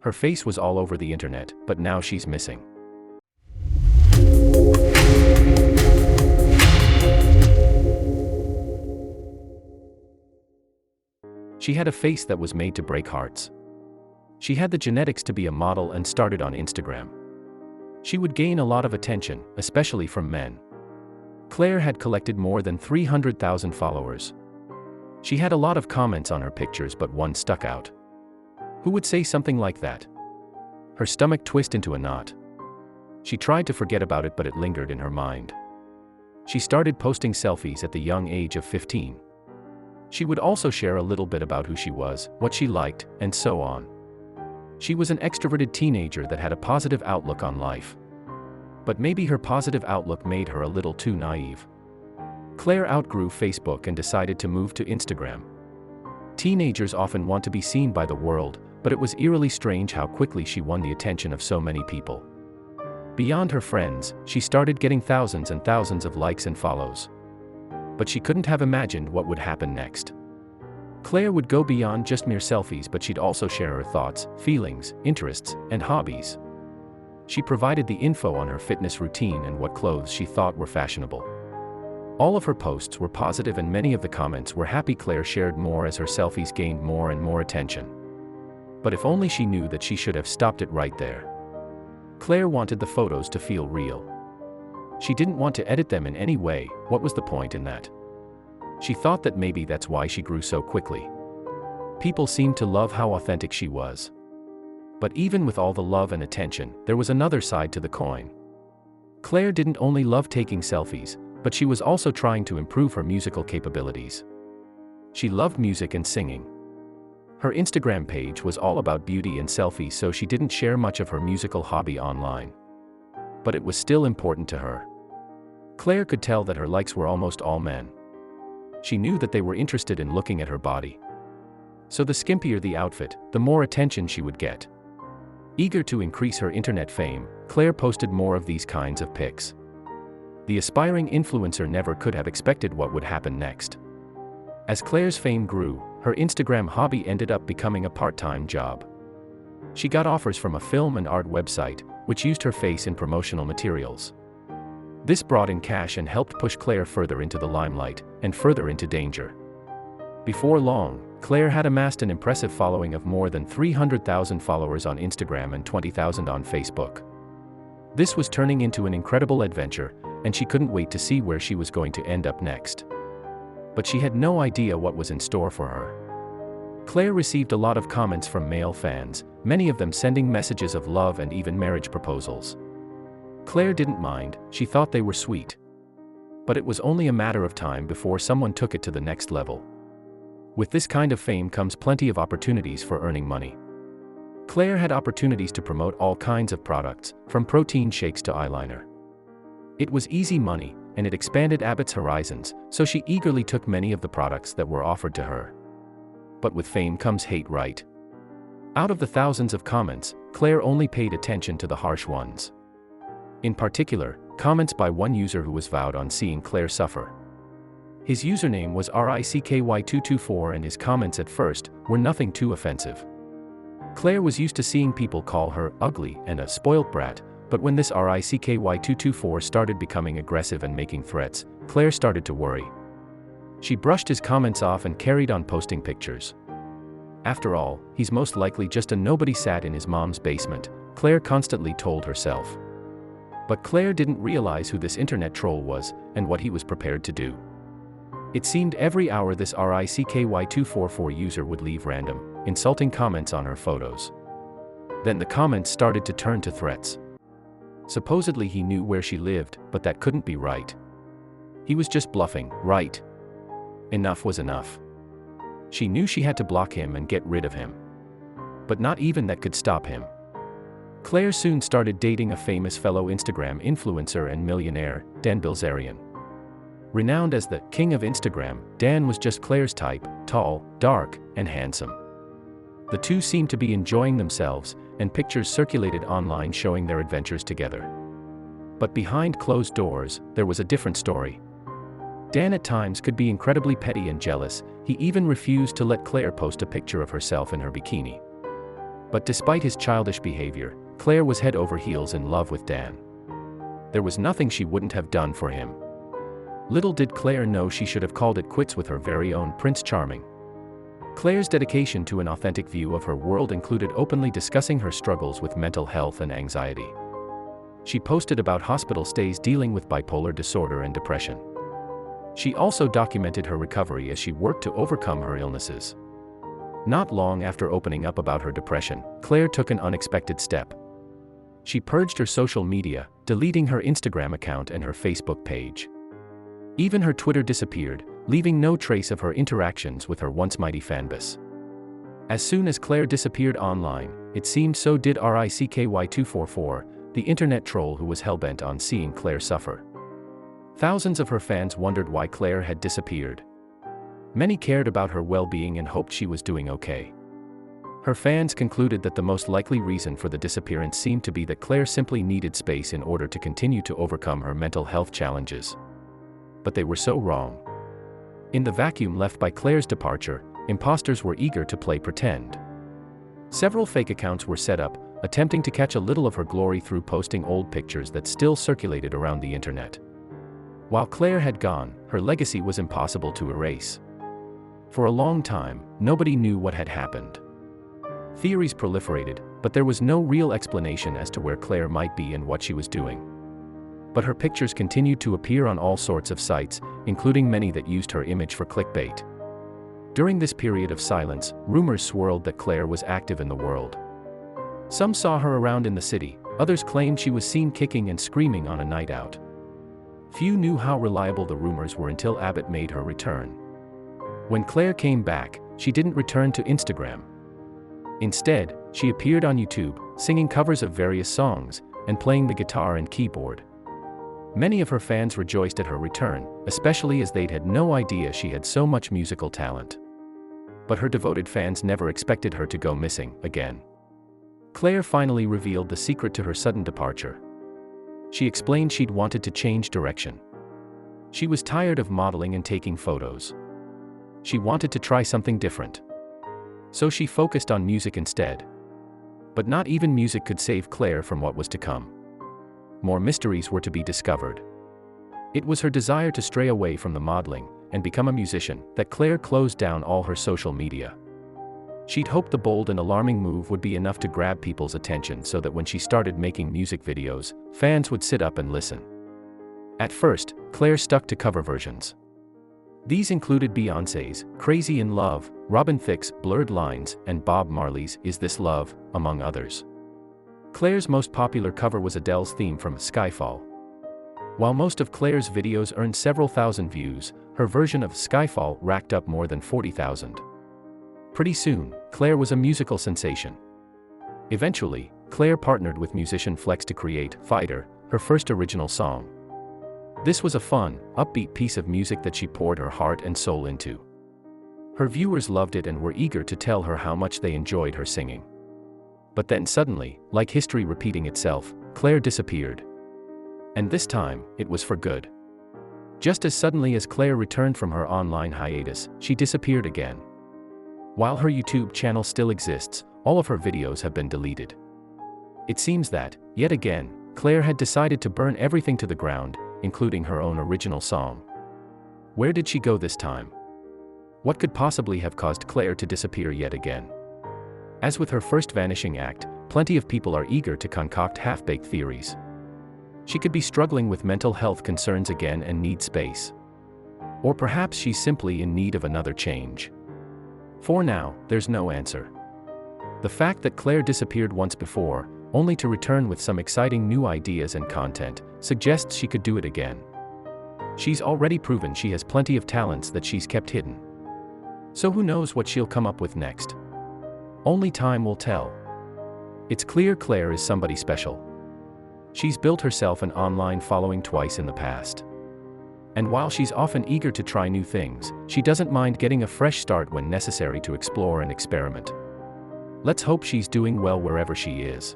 Her face was all over the internet, but now she's missing. She had a face that was made to break hearts. She had the genetics to be a model and started on Instagram. She would gain a lot of attention, especially from men. Claire had collected more than 300,000 followers. She had a lot of comments on her pictures, but one stuck out. Who would say something like that? Her stomach twisted into a knot. She tried to forget about it, but it lingered in her mind. She started posting selfies at the young age of 15. She would also share a little bit about who she was, what she liked, and so on. She was an extroverted teenager that had a positive outlook on life. But maybe her positive outlook made her a little too naive. Claire outgrew Facebook and decided to move to Instagram. Teenagers often want to be seen by the world, but it was eerily strange how quickly she won the attention of so many people. Beyond her friends, she started getting thousands and thousands of likes and follows. But she couldn't have imagined what would happen next. Claire would go beyond just mere selfies, but she'd also share her thoughts, feelings, interests, and hobbies. She provided the info on her fitness routine and what clothes she thought were fashionable. All of her posts were positive and many of the comments were happy. Claire shared more as her selfies gained more and more attention. But if only she knew that she should have stopped it right there. Claire wanted the photos to feel real. She didn't want to edit them in any way. What was the point in that? She thought that maybe that's why she grew so quickly. People seemed to love how authentic she was. But even with all the love and attention, there was another side to the coin. Claire didn't only love taking selfies, but she was also trying to improve her musical capabilities. She loved music and singing. Her Instagram page was all about beauty and selfies, so she didn't share much of her musical hobby online. But it was still important to her. Claire could tell that her likes were almost all men. She knew that they were interested in looking at her body. So the skimpier the outfit, the more attention she would get. Eager to increase her internet fame, Claire posted more of these kinds of pics. The aspiring influencer never could have expected what would happen next. As Claire's fame grew, her Instagram hobby ended up becoming a part-time job. She got offers from a film and art website, which used her face in promotional materials. This brought in cash and helped push Claire further into the limelight, and further into danger. Before long, Claire had amassed an impressive following of more than 300,000 followers on Instagram and 20,000 on Facebook. This was turning into an incredible adventure, and she couldn't wait to see where she was going to end up next. But she had no idea what was in store for her. Claire received a lot of comments from male fans, many of them sending messages of love and even marriage proposals. Claire didn't mind, she thought they were sweet. But it was only a matter of time before someone took it to the next level. With this kind of fame comes plenty of opportunities for earning money. Claire had opportunities to promote all kinds of products, from protein shakes to eyeliner. It was easy money, and it expanded Abbott's horizons, so she eagerly took many of the products that were offered to her. But with fame comes hate, right? Out of the thousands of comments, Claire only paid attention to the harsh ones. In particular, comments by one user who was vowed on seeing Claire suffer. His username was RICKY224 and his comments at first were nothing too offensive. Claire was used to seeing people call her ugly and a spoilt brat, but when this RICKY224 started becoming aggressive and making threats, Claire started to worry. She brushed his comments off and carried on posting pictures. After all, he's most likely just a nobody sat in his mom's basement, Claire constantly told herself. But Claire didn't realize who this internet troll was, and what he was prepared to do. It seemed every hour this RICKY244 user would leave random, insulting comments on her photos. Then the comments started to turn to threats. Supposedly he knew where she lived, but that couldn't be right. He was just bluffing, right? Enough was enough. She knew she had to block him and get rid of him. But not even that could stop him. Claire soon started dating a famous fellow Instagram influencer and millionaire, Dan Bilzerian. Renowned as the king of Instagram, Dan was just Claire's type, tall, dark, and handsome. The two seemed to be enjoying themselves, and pictures circulated online showing their adventures together. But behind closed doors, there was a different story. Dan at times could be incredibly petty and jealous. He even refused to let Claire post a picture of herself in her bikini. But despite his childish behavior, Claire was head over heels in love with Dan. There was nothing she wouldn't have done for him. Little did Claire know she should have called it quits with her very own Prince Charming. Claire's dedication to an authentic view of her world included openly discussing her struggles with mental health and anxiety. She posted about hospital stays dealing with bipolar disorder and depression. She also documented her recovery as she worked to overcome her illnesses. Not long after opening up about her depression, Claire took an unexpected step. She purged her social media, deleting her Instagram account and her Facebook page. Even her Twitter disappeared, leaving no trace of her interactions with her once mighty fanbase. As soon as Claire disappeared online, it seemed so did RICKY244, the internet troll who was hellbent on seeing Claire suffer. Thousands of her fans wondered why Claire had disappeared. Many cared about her well-being and hoped she was doing okay. Her fans concluded that the most likely reason for the disappearance seemed to be that Claire simply needed space in order to continue to overcome her mental health challenges. But they were so wrong. In the vacuum left by Claire's departure, imposters were eager to play pretend. Several fake accounts were set up, attempting to catch a little of her glory through posting old pictures that still circulated around the internet. While Claire had gone, her legacy was impossible to erase. For a long time, nobody knew what had happened. Theories proliferated, but there was no real explanation as to where Claire might be and what she was doing. But her pictures continued to appear on all sorts of sites, including many that used her image for clickbait. During this period of silence, rumors swirled that Claire was active in the world. Some saw her around in the city, others claimed she was seen kicking and screaming on a night out. Few knew how reliable the rumors were until Abbott made her return. When Claire came back, she didn't return to Instagram. Instead, she appeared on YouTube, singing covers of various songs, and playing the guitar and keyboard. Many of her fans rejoiced at her return, especially as they'd had no idea she had so much musical talent. But her devoted fans never expected her to go missing again. Claire finally revealed the secret to her sudden departure. She explained she'd wanted to change direction. She was tired of modeling and taking photos. She wanted to try something different. So she focused on music instead. But not even music could save Claire from what was to come. More mysteries were to be discovered. It was her desire to stray away from the modeling and become a musician that Claire closed down all her social media. She'd hoped the bold and alarming move would be enough to grab people's attention so that when she started making music videos, fans would sit up and listen. At first, Claire stuck to cover versions. These included Beyoncé's Crazy in Love, Robin Thicke's Blurred Lines, and Bob Marley's Is This Love, among others. Claire's most popular cover was Adele's theme from Skyfall. While most of Claire's videos earned several thousand views, her version of Skyfall racked up more than 40,000. Pretty soon, Claire was a musical sensation. Eventually, Claire partnered with musician Flex to create Fighter, her first original song. This was a fun, upbeat piece of music that she poured her heart and soul into. Her viewers loved it and were eager to tell her how much they enjoyed her singing. But then suddenly, like history repeating itself, Claire disappeared. And this time, it was for good. Just as suddenly as Claire returned from her online hiatus, she disappeared again. While her YouTube channel still exists, all of her videos have been deleted. It seems that, yet again, Claire had decided to burn everything to the ground, including her own original song. Where did she go this time? What could possibly have caused Claire to disappear yet again? As with her first vanishing act, plenty of people are eager to concoct half-baked theories. She could be struggling with mental health concerns again and need space. Or perhaps she's simply in need of another change. For now, there's no answer. The fact that Claire disappeared once before, only to return with some exciting new ideas and content, suggests she could do it again. She's already proven she has plenty of talents that she's kept hidden. So who knows what she'll come up with next? Only time will tell. It's clear Claire is somebody special. She's built herself an online following twice in the past. And while she's often eager to try new things, she doesn't mind getting a fresh start when necessary to explore and experiment. Let's hope she's doing well wherever she is.